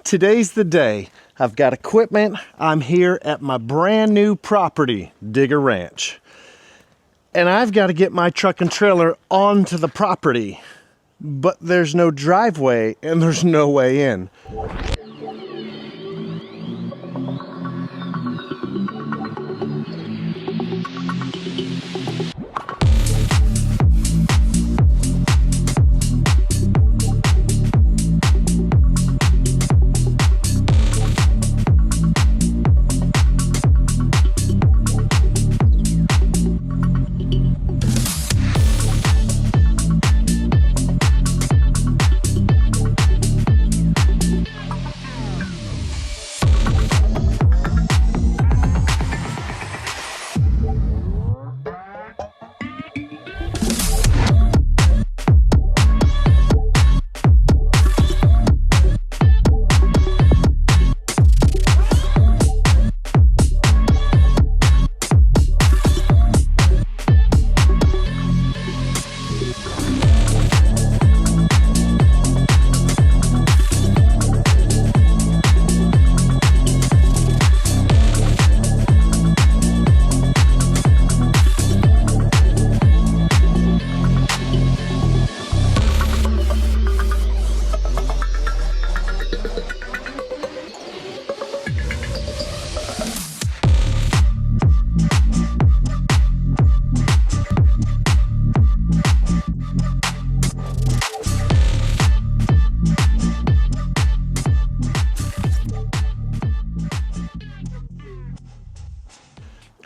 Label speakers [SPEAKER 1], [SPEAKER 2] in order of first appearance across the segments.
[SPEAKER 1] Today's the day. I've got equipment. I'm here at my brand new property, Digga Ranch. And I've got to get my truck and trailer onto the property. But there's no driveway and there's no way in.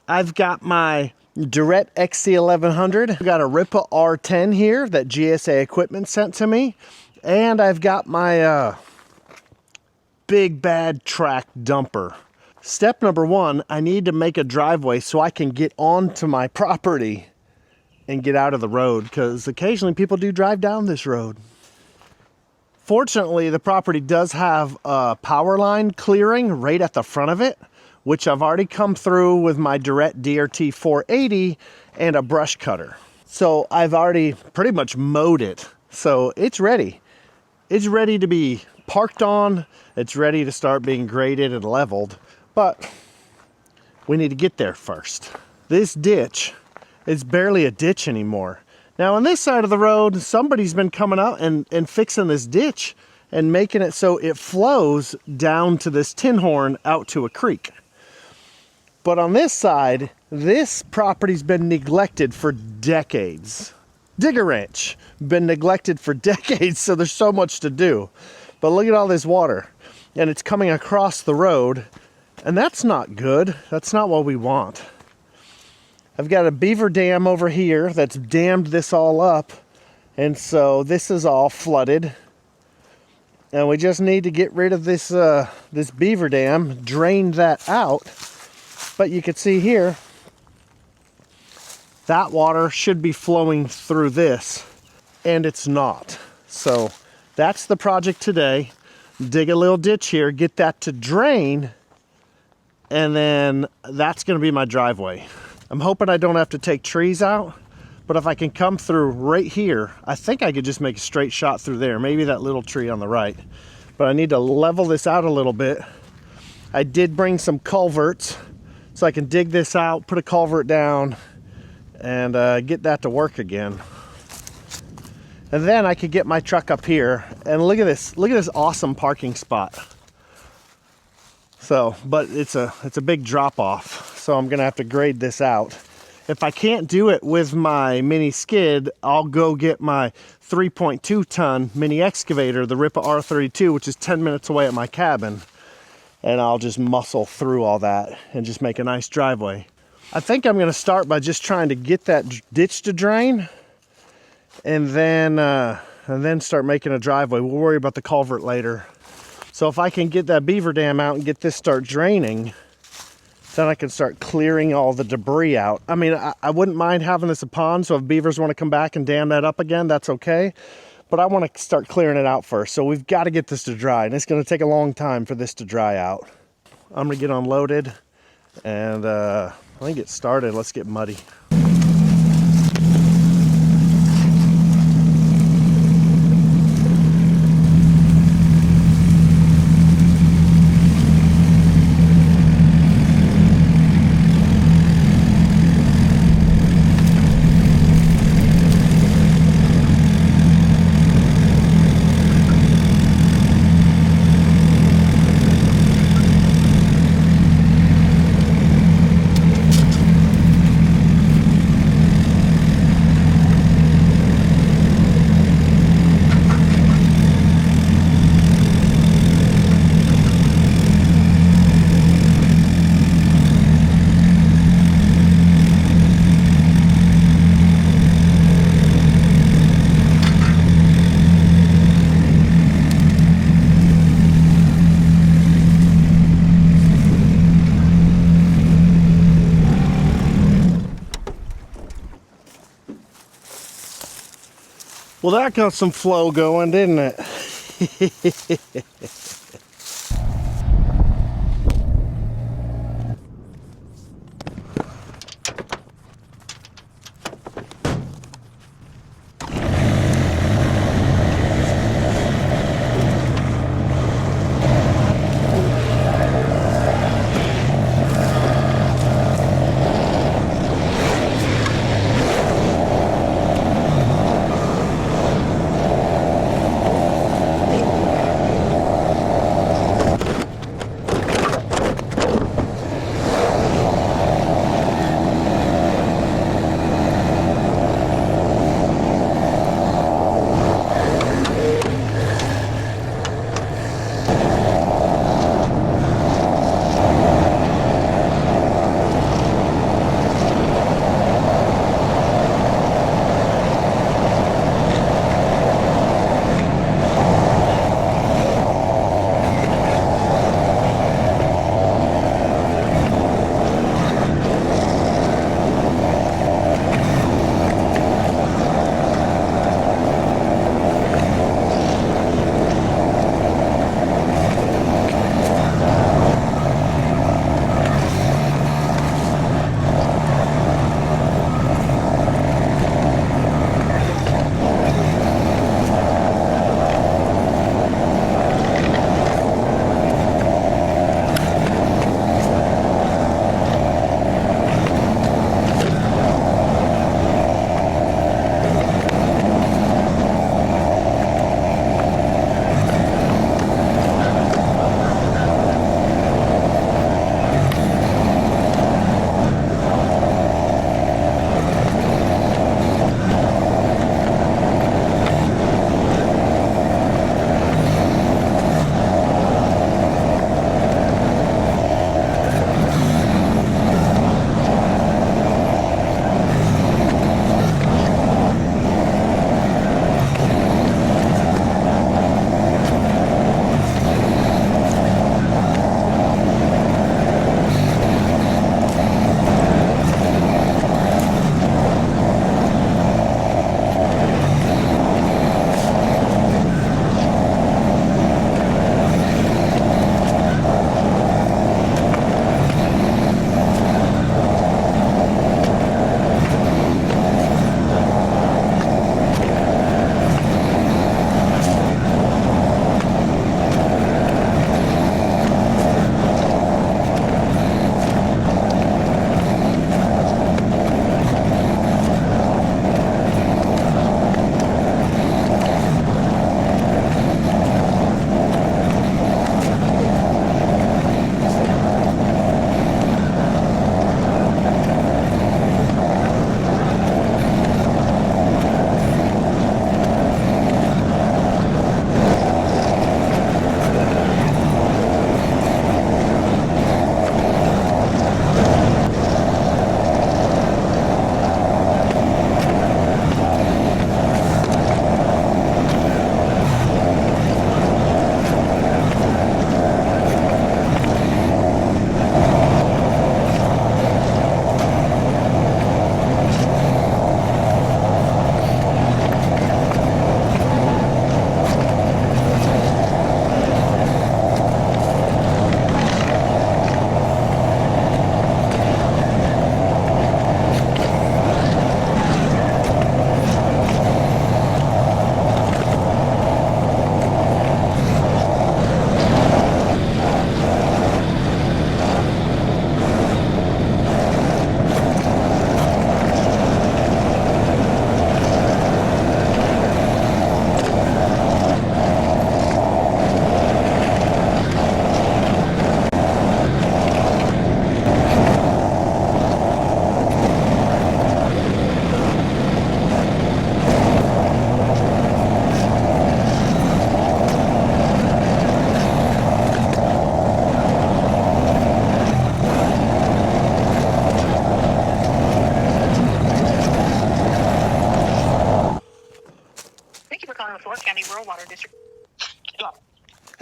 [SPEAKER 1] I've got my Derette XC1100. I've got a Ripa R10 here that GSA Equipment sent to me. And I've got my big bad track dumper. Step number one, I need to make a driveway so I can get onto my property and get out of the road, because occasionally people do drive down this road. Fortunately, the property does have a power line clearing right at the front of it, which I've already come through with my Derette DRT 480 and a brush cutter. So I've already pretty much mowed it. So it's ready. It's ready to be parked on. It's ready to start being graded and leveled. But we need to get there first. This ditch is barely a ditch anymore. Now on this side of the road, somebody's been coming out and fixing this ditch and making it so it flows down to this tin horn out to a creek. But on this side, this property's been neglected for decades. Digga Ranch, been neglected for decades, so there's so much to do. But look at all this water, and it's coming across the road, and that's not good. That's not what we want. I've got a beaver dam over here that's dammed this all up, and so this is all flooded. And we just need to get rid of this, this beaver dam, drain that out. But you can see here, that water should be flowing through this, and it's not. So that's the project today. Dig a little ditch here, get that to drain, and then that's gonna be my driveway. I'm hoping I don't have to take trees out, but if I can come through right here, I think I could just make a straight shot through there, maybe that little tree on the right. But I need to level this out a little bit. I did bring some culverts, so I can dig this out, put a culvert down, and get that to work again. And then I could get my truck up here, and look at this awesome parking spot. So, but it's a big drop off, so I'm gonna have to grade this out. If I can't do it with my mini skid, I'll go get my 3.2 ton mini excavator, the Ripa R32, which is 10 minutes away at my cabin. And I'll just muscle through all that and just make a nice driveway. I think I'm gonna start by just trying to get that ditch to drain, and then start making a driveway. We'll worry about the culvert later. So if I can get that beaver dam out and get this start draining, then I can start clearing all the debris out. I mean, I wouldn't mind having this a pond, so if beavers wanna come back and dam that up again, that's okay. But I want to start clearing it out first. So we've got to get this to dry, and it's going to take a long time for this to dry out. I'm going to get unloaded and let me get started. Let's get muddy. Well, that got some flow going, didn't it?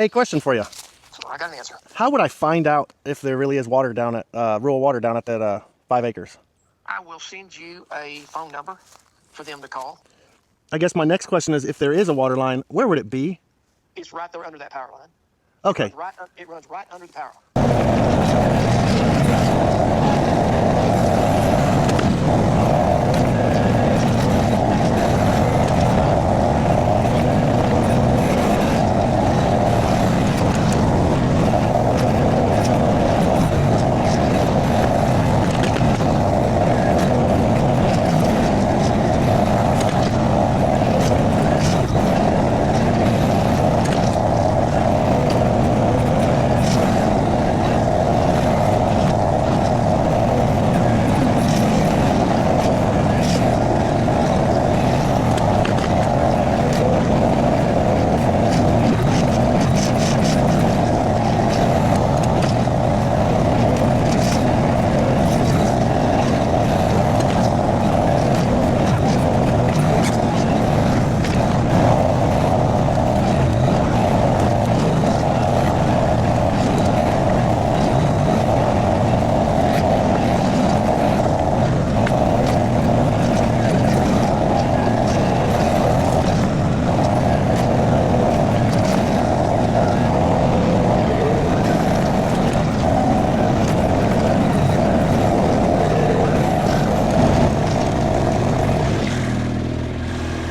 [SPEAKER 1] Hey, question for you.
[SPEAKER 2] I got an answer.
[SPEAKER 1] How would I find out if there really is water down at rural water down at that 5 acres?
[SPEAKER 2] I will send you a phone number for them to call.
[SPEAKER 1] I guess my next question is, if there is a water line, where would it be?
[SPEAKER 2] It's right there under that power line.
[SPEAKER 1] Okay.
[SPEAKER 2] It runs right under the power line.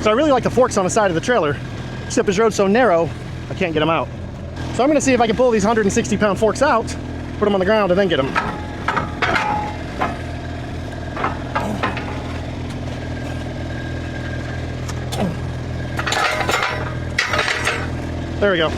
[SPEAKER 1] So I really like the forks on the side of the trailer, except this road's so narrow, I can't get them out. So I'm gonna see if I can pull these 160-pound forks out, put them on the ground, and then get them. There we go.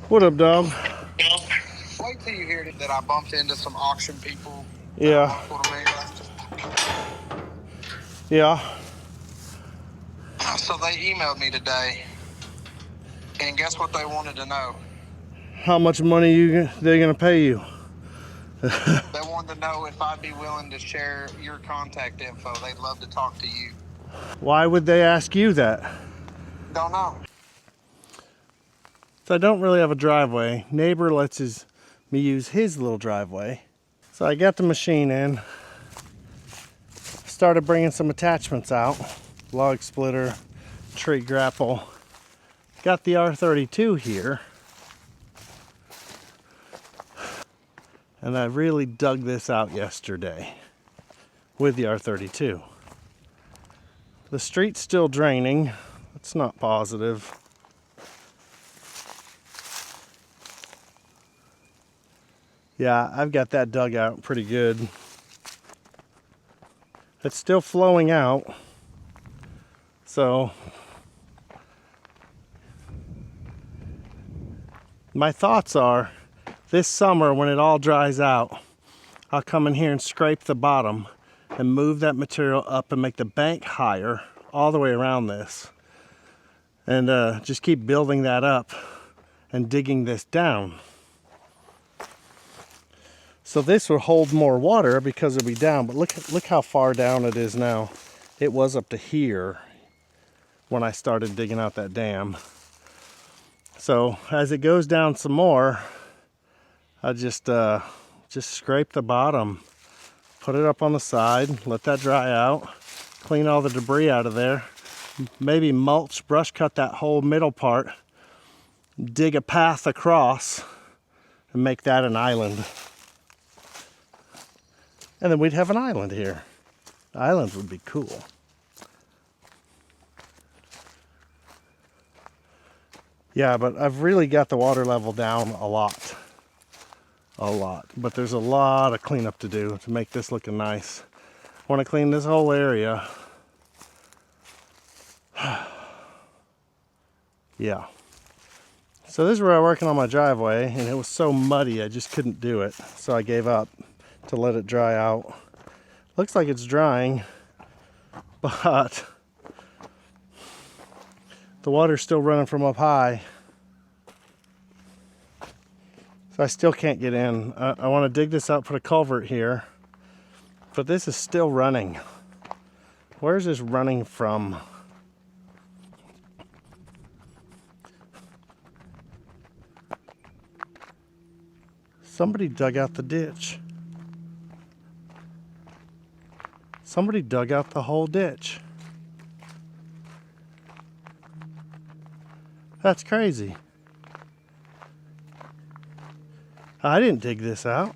[SPEAKER 1] What up, dog?
[SPEAKER 2] Wait till you hear that I bumped into some auction people.
[SPEAKER 1] Yeah. Yeah.
[SPEAKER 2] So they emailed me today, and guess what they wanted to know?
[SPEAKER 1] How much money they're gonna pay you?
[SPEAKER 2] They wanted to know if I'd be willing to share your contact info. They'd love to talk to you.
[SPEAKER 1] Why would they ask you that?
[SPEAKER 2] Don't know.
[SPEAKER 1] So I don't really have a driveway. Neighbor lets me use his little driveway. So I got the machine in. Started bringing some attachments out. Log splitter, tree grapple. Got the R32 here. And I really dug this out yesterday with the R32. The street's still draining. It's not positive. Yeah, I've got that dug out pretty good. It's still flowing out. So my thoughts are, this summer when it all dries out, I'll come in here and scrape the bottom and move that material up and make the bank higher all the way around this. And just keep building that up and digging this down. So this will hold more water because it'll be down, but look how far down it is now. It was up to here when I started digging out that dam. So as it goes down some more, I just scrape the bottom, put it up on the side, let that dry out, clean all the debris out of there, maybe mulch, brush cut that whole middle part, dig a path across, and make that an island. And then we'd have an island here. The island would be cool. Yeah, but I've really got the water level down a lot. A lot. But there's a lot of cleanup to do to make this looking nice. I want to clean this whole area. Yeah. So this is where I'm working on my driveway, and it was so muddy I just couldn't do it. So I gave up to let it dry out. Looks like it's drying, but the water's still running from up high. So I still can't get in. I want to dig this out, put a culvert here, but this is still running. Where's this running from? Somebody dug out the ditch. Somebody dug out the whole ditch. That's crazy. I didn't dig this out.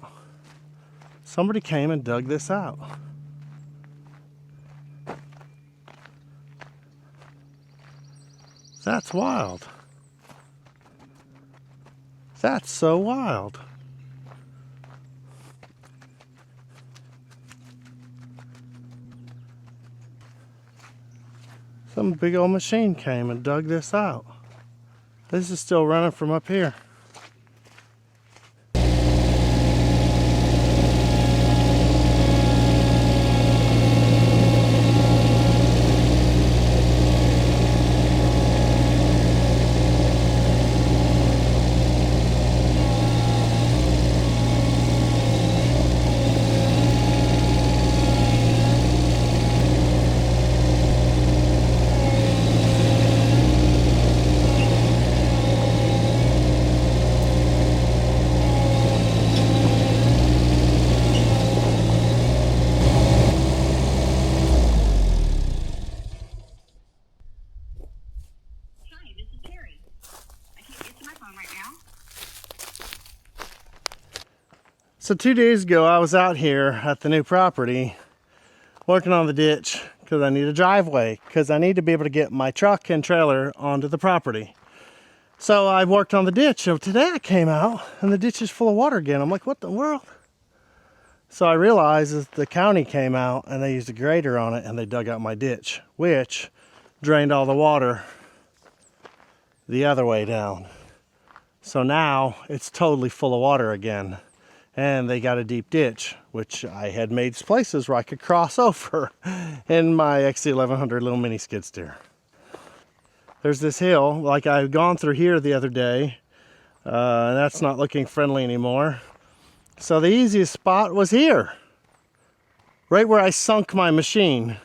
[SPEAKER 1] Somebody came and dug this out. That's wild. That's so wild. Some big old machine came and dug this out. This is still running from up here. So 2 days ago, I was out here at the new property working on the ditch because I need a driveway, because I need to be able to get my truck and trailer onto the property. So I worked on the ditch. So today I came out and the ditch is full of water again. I'm like, what the world? So I realized that the county came out and they used a grader on it and they dug out my ditch, which drained all the water the other way down. So now it's totally full of water again. And they got a deep ditch, which I had made places where I could cross over in my XC1100 little mini skid steer. There's this hill, like I've gone through here the other day, and that's not looking friendly anymore. So the easiest spot was here, right where I sunk my machine.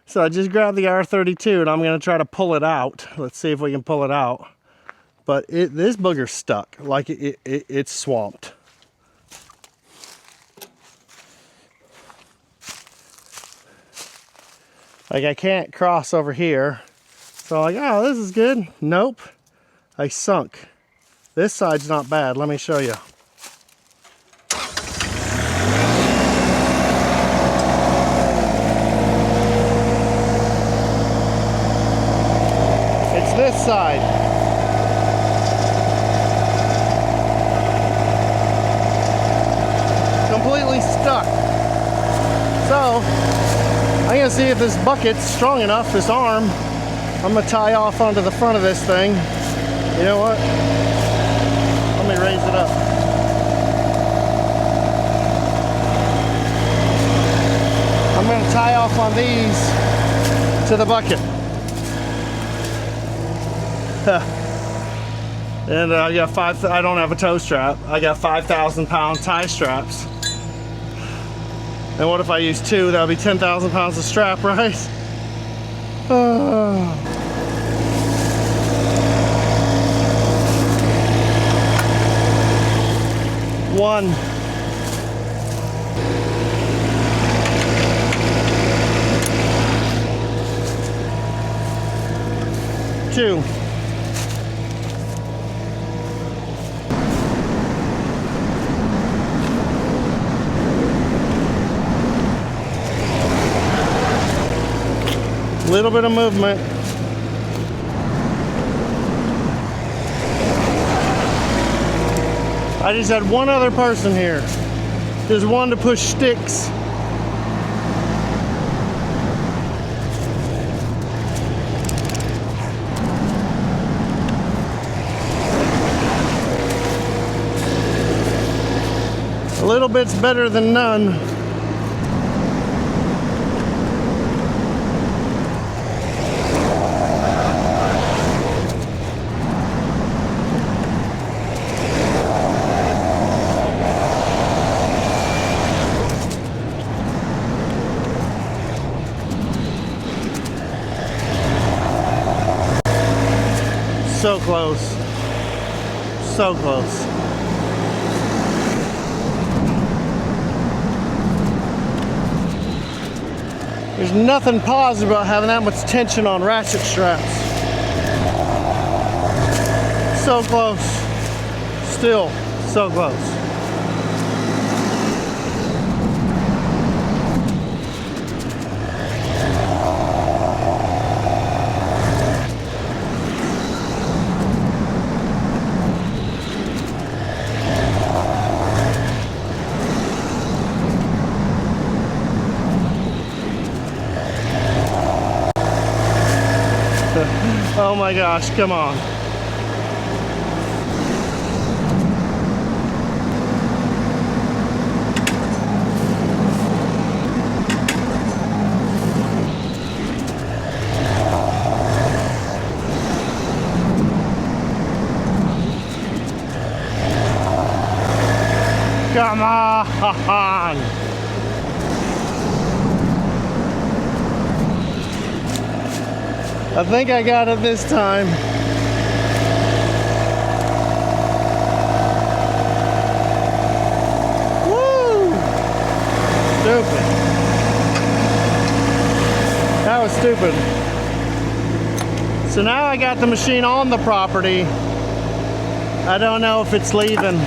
[SPEAKER 1] So I just grabbed the R32 and I'm gonna try to pull it out. Let's see if we can pull it out. But this booger's stuck, like it's swamped. Like I can't cross over here. So I'm like, oh, this is good. Nope, I sunk. This side's not bad, let me show you. side. Completely stuck. So, I'm gonna see if this bucket's strong enough, this arm. I'm gonna tie off onto the front of this thing. You know what? Let me raise it up. I'm gonna tie off on these to the bucket. And I got I don't have a tow strap. I got 5,000 pound tie straps. And what if I use two? That would be 10,000 pounds of strap, right? One. Two. Little bit of movement. I just had one other person here. There's one to push sticks. A little bit's better than none. So close. So close. There's nothing positive about having that much tension on ratchet straps. So close. Still so close. Oh my gosh, come on. Come on. I think I got it this time. Woo! Stupid. That was stupid. So now I got the machine on the property. I don't know if it's leaving.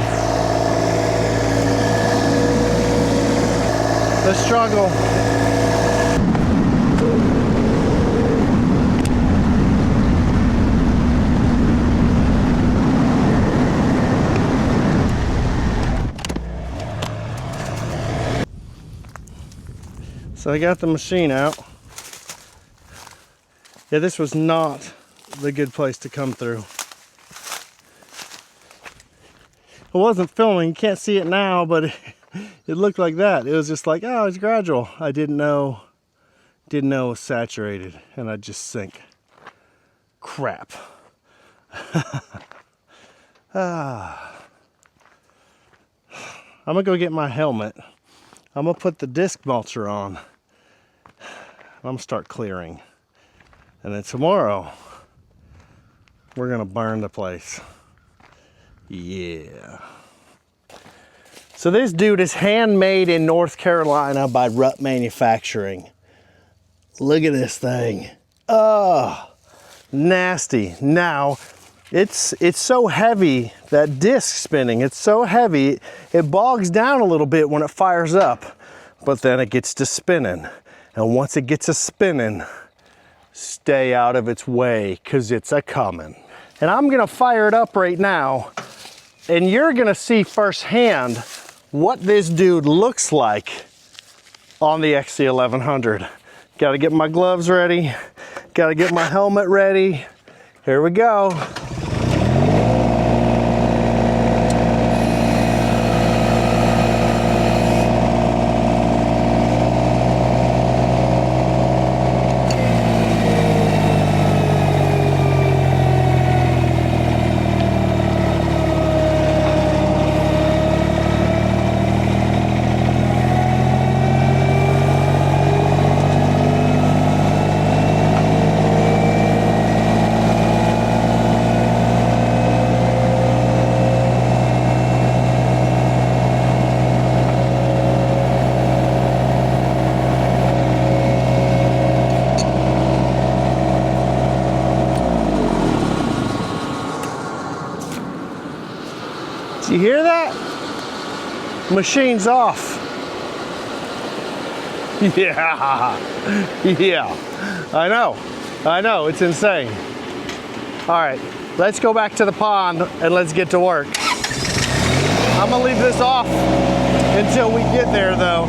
[SPEAKER 1] The struggle. So I got the machine out. Yeah, this was not the good place to come through. I wasn't filming, you can't see it now, but it looked like that. It was just like, oh, it's gradual. I didn't know it was saturated, and I'd just sink. Crap. I'm gonna go get my helmet. I'm gonna put the disc mulcher on. I'm gonna start clearing. And then tomorrow, we're gonna burn the place. Yeah. So this dude is handmade in North Carolina by Rut Manufacturing. Look at this thing. Oh, nasty. Now, it's so heavy, that disc spinning, it's so heavy, it bogs down a little bit when it fires up, but then it gets to spinning. And once it gets to spinning, stay out of its way, because it's a coming. And I'm gonna fire it up right now, and you're gonna see firsthand what this dude looks like on the XC1100. Gotta get my gloves ready, gotta get my helmet ready. Here we go. You hear that? Machine's off. Yeah, yeah, I know, it's insane. All right, let's go back to the pond and let's get to work. I'm gonna leave this off until we get there though.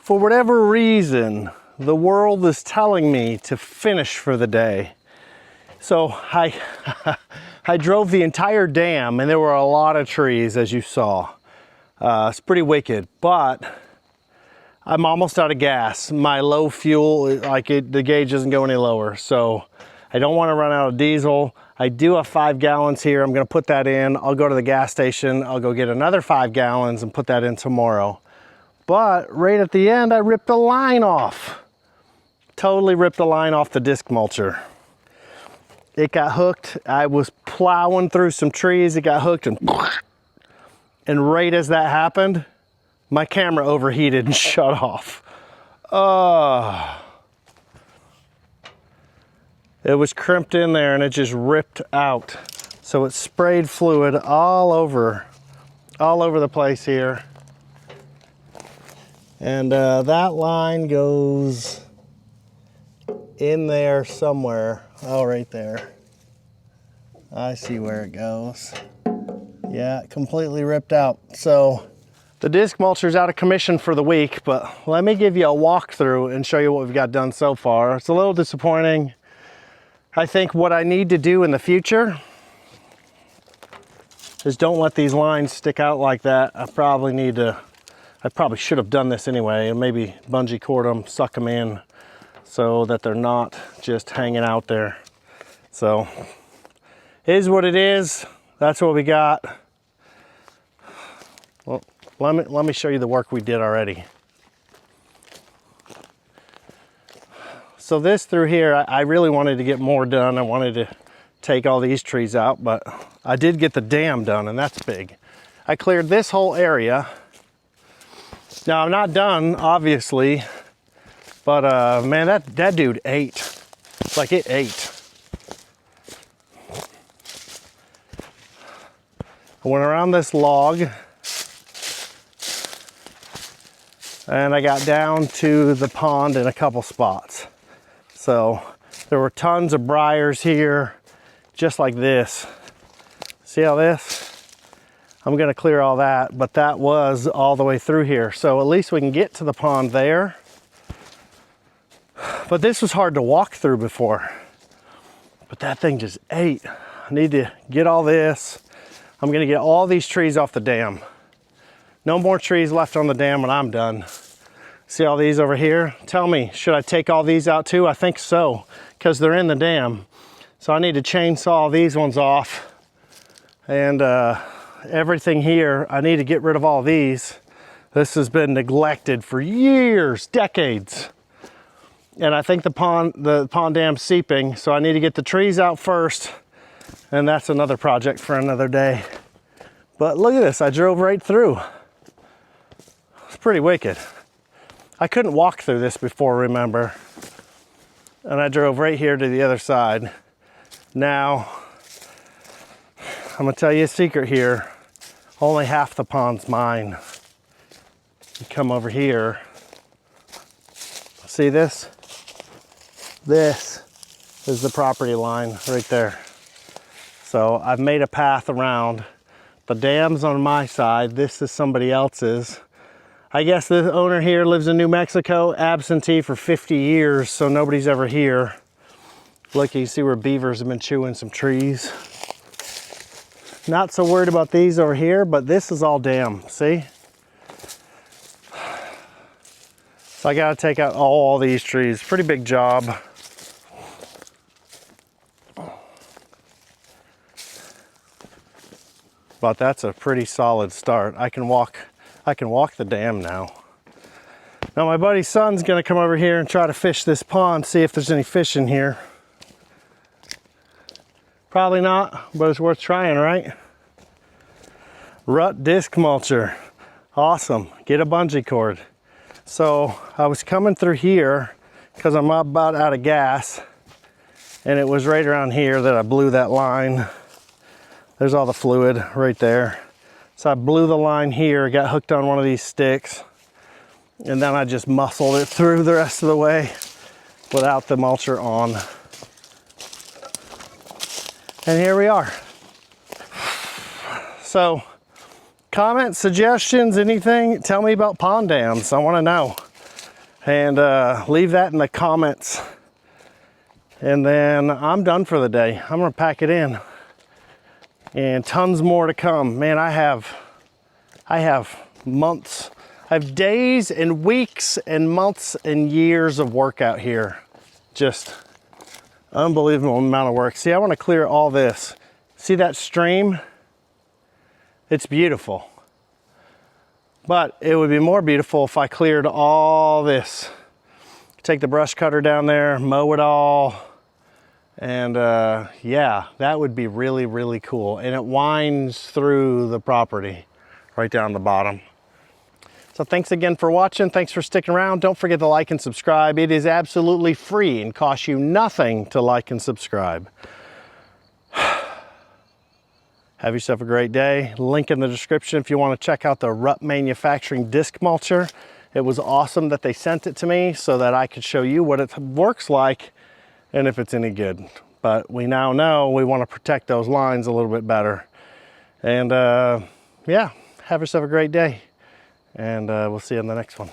[SPEAKER 1] For whatever reason, the world is telling me to finish for the day. So I drove the entire dam, and there were a lot of trees, as you saw. It's pretty wicked, but I'm almost out of gas. My low fuel, the gauge doesn't go any lower, so I don't want to run out of diesel. I do have 5 gallons here. I'm going to put that in. I'll go to the gas station. I'll go get another 5 gallons and put that in tomorrow. But right at the end, I ripped the line off. Totally ripped the line off the disc mulcher. It got hooked. I was plowing through some trees. It got hooked, and right as that happened, my camera overheated and shut off. It was crimped in there and it just ripped out. So it sprayed fluid all over the place here. And that line goes in there somewhere. Oh, right there. I see where it goes. Yeah, completely ripped out. So the disc mulcher's out of commission for the week, but let me give you a walkthrough and show you what we've got done so far. It's a little disappointing. I think what I need to do in the future is don't let these lines stick out like that. I probably should have done this anyway, and maybe bungee cord them, suck them in so that they're not just hanging out there. So it is what it is. That's what we got. Well, let me show you the work we did already. So this through here, I really wanted to get more done. I wanted to take all these trees out, but I did get the dam done, and that's big. I cleared this whole area. Now I'm not done, obviously, but man, that dude ate. Like, it ate. I went around this log, and I got down to the pond in a couple spots. So there were tons of briars here, just like this. See all this? I'm gonna clear all that, but that was all the way through here. So at least we can get to the pond there. But this was hard to walk through before. But that thing just ate. I need to get all this. I'm gonna get all these trees off the dam. No more trees left on the dam when I'm done. See all these over here? Tell me, should I take all these out too? I think so, because they're in the dam. So I need to chainsaw these ones off. And everything here, I need to get rid of all these. This has been neglected for years, decades. And I think the pond dam's seeping, so I need to get the trees out first. And that's another project for another day. But look at this, I drove right through. It's pretty wicked. I couldn't walk through this before, remember? And I drove right here to the other side. Now, I'm gonna tell you a secret here. Only half the pond's mine. You come over here. See this? This is the property line right there. So I've made a path around. The dam's on my side. This is somebody else's. I guess the owner here lives in New Mexico, absentee for 50 years, so nobody's ever here. Look, you see where beavers have been chewing some trees. Not so worried about these over here, but this is all dam, see? So I gotta take out all these trees. Pretty big job. But that's a pretty solid start. I can walk the dam now. Now my buddy's son's gonna come over here and try to fish this pond, see if there's any fish in here. Probably not, but it's worth trying, right? Rut disc mulcher. Awesome, get a bungee cord. So I was coming through here because I'm about out of gas, and it was right around here that I blew that line. There's all the fluid right there. So I blew the line here, got hooked on one of these sticks, and then I just muscled it through the rest of the way without the mulcher on. And here we are. So, comments, suggestions, anything, tell me about pond dams. I wanna know. And leave that in the comments. And then I'm done for the day. I'm gonna pack it in. And tons more to come. Man, I have months. I have days and weeks and months and years of work out here. Just unbelievable amount of work. See, I want to clear all this. See that stream? It's beautiful. But it would be more beautiful if I cleared all this. Take the brush cutter down there, mow it all. And yeah, that would be really, really cool. And it winds through the property right down the bottom. So thanks again for watching. Thanks for sticking around. Don't forget to like and subscribe. It is absolutely free and costs you nothing to like and subscribe. Have yourself a great day. Link in the description if you want to check out the Rut Manufacturing disc mulcher. It was awesome that they sent it to me so that I could show you what it works like and if it's any good. But we now know we want to protect those lines a little bit better. And yeah, have yourself a great day. And we'll see you in the next one.